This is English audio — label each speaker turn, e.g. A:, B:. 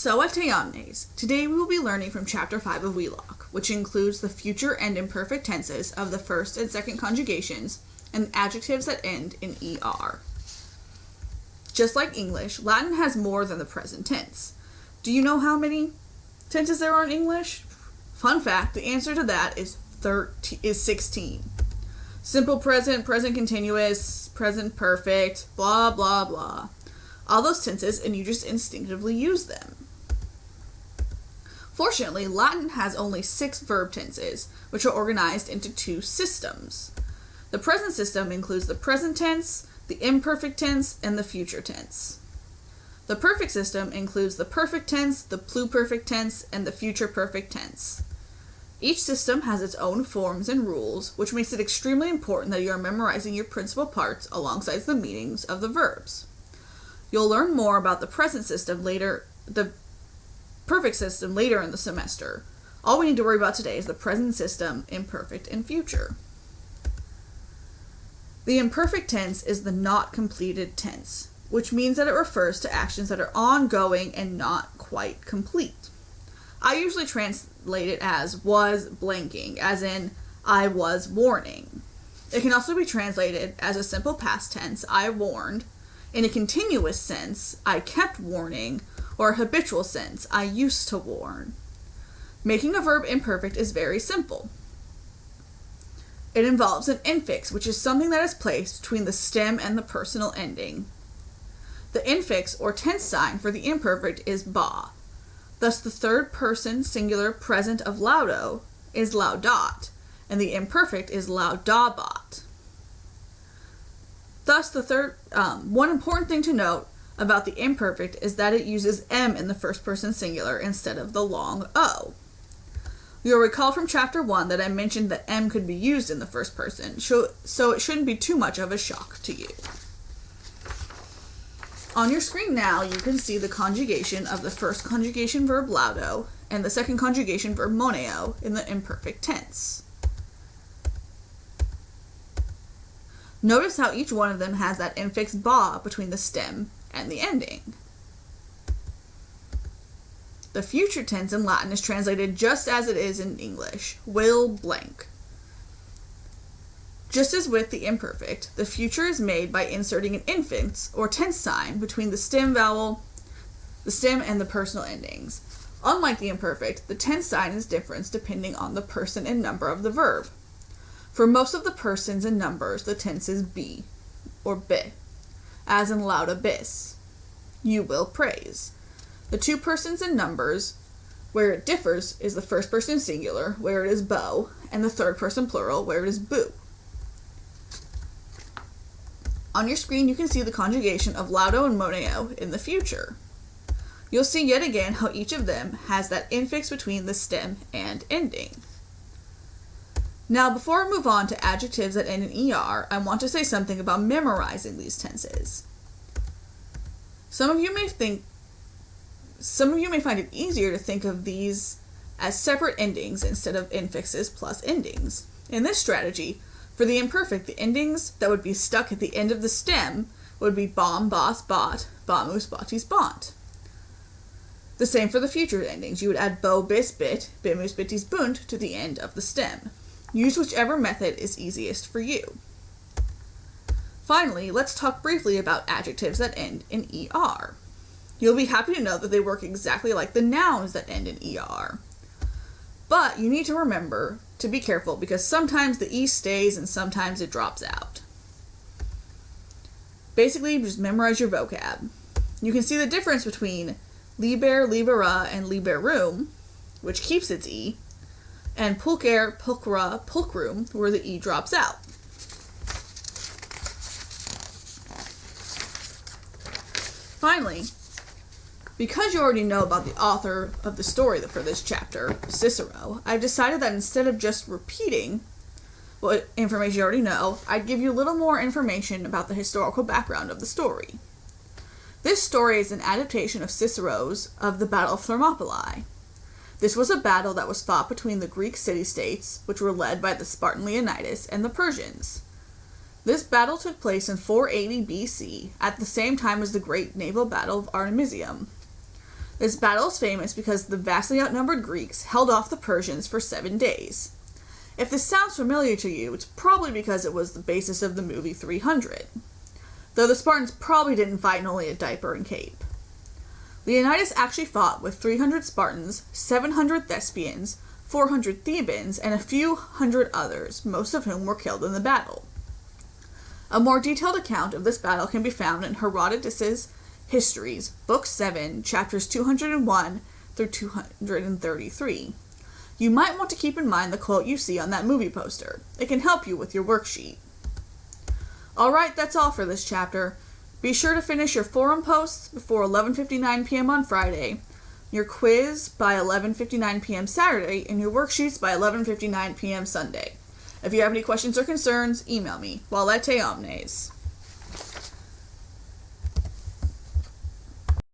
A: So at Teomnes, today we will be learning from Chapter 5 of Wheelock, which includes the future and imperfect tenses of the first and second conjugations and adjectives that end in ER. Just like English, Latin has more than the present tense. Do you know how many tenses there are in English? Fun fact, the answer to that is 16. Simple present, present continuous, present perfect, blah, blah, blah. All those tenses, and you just instinctively use them. Fortunately, Latin has only 6 verb tenses, which are organized into 2 systems. The present system includes the present tense, the imperfect tense, and the future tense. The perfect system includes the perfect tense, the pluperfect tense, and the future perfect tense. Each system has its own forms and rules, which makes it extremely important that you are memorizing your principal parts alongside the meanings of the verbs. You'll learn more about the present system later, the perfect system later in the semester. All we need to worry about today is the present system, imperfect, and future. The imperfect tense is the not completed tense, which means that it refers to actions that are ongoing and not quite complete. I usually translate it as was blanking, as in I was warning. It can also be translated as a simple past tense, I warned, in a continuous sense, I kept warning, or a habitual sense, I used to warn. Making a verb imperfect is very simple. It involves an infix, which is something that is placed between the stem and the personal ending. The infix, or tense sign, for the imperfect is ba. Thus, the third person singular present of laudo is laudot, and the imperfect is laudabat. Thus, one important thing to note about the imperfect is that it uses M in the first person singular instead of the long O. You'll recall from Chapter 1 that I mentioned that M could be used in the first person, so it shouldn't be too much of a shock to you. On your screen now, you can see the conjugation of the first conjugation verb laudo and the second conjugation verb moneo in the imperfect tense. Notice how each one of them has that infix ba between the stem and the ending. The future tense in Latin is translated just as it is in English, will blank. Just as with the imperfect, the future is made by inserting an infix or tense sign between the stem and the personal endings. Unlike the imperfect, the tense sign is different depending on the person and number of the verb. For most of the persons and numbers, the tense is be, or be, as in lauda bis. You will praise. The 2 persons and numbers, where it differs, is the first person singular, where it is bo, and the third person plural, where it is boo. On your screen, you can see the conjugation of laudo and moneo in the future. You'll see yet again how each of them has that infix between the stem and ending. Now, before I move on to adjectives that end in ER, I want to say something about memorizing these tenses. Some of you may find it easier to think of these as separate endings instead of infixes plus endings. In this strategy, for the imperfect, the endings that would be stuck at the end of the stem would be bom, bos, bot, bomus, botis, bont. The same for the future endings. You would add bo, bis, bit, bimus, bitis, bunt to the end of the stem. Use whichever method is easiest for you. Finally, let's talk briefly about adjectives that end in ER. You'll be happy to know that they work exactly like the nouns that end in ER. But you need to remember to be careful because sometimes the E stays and sometimes it drops out. Basically, just memorize your vocab. You can see the difference between liber, libera, and liberum, which keeps its E, and pulcher, pulchra, pulchrum, where the E drops out. Finally, because you already know about the author of the story for this chapter, Cicero, I've decided that instead of just repeating what information you already know, I'd give you a little more information about the historical background of the story. This story is an adaptation of Cicero's of the Battle of Thermopylae. This was a battle that was fought between the Greek city-states, which were led by the Spartan Leonidas, and the Persians. This battle took place in 480 BC, at the same time as the great naval battle of Artemisium. This battle is famous because the vastly outnumbered Greeks held off the Persians for 7 days. If this sounds familiar to you, it's probably because it was the basis of the movie 300. Though the Spartans probably didn't fight in only a diaper and cape. Leonidas actually fought with 300 Spartans, 700 Thespians, 400 Thebans, and a few hundred others, most of whom were killed in the battle. A more detailed account of this battle can be found in Herodotus's Histories, Book 7, chapters 201 through 233. You might want to keep in mind the quote you see on that movie poster. It can help you with your worksheet. Alright, that's all for this chapter. Be sure to finish your forum posts before 11:59 p.m. on Friday, your quiz by 11:59 p.m. Saturday, and your worksheets by 11:59 p.m. Sunday. If you have any questions or concerns, email me. Valete omnes.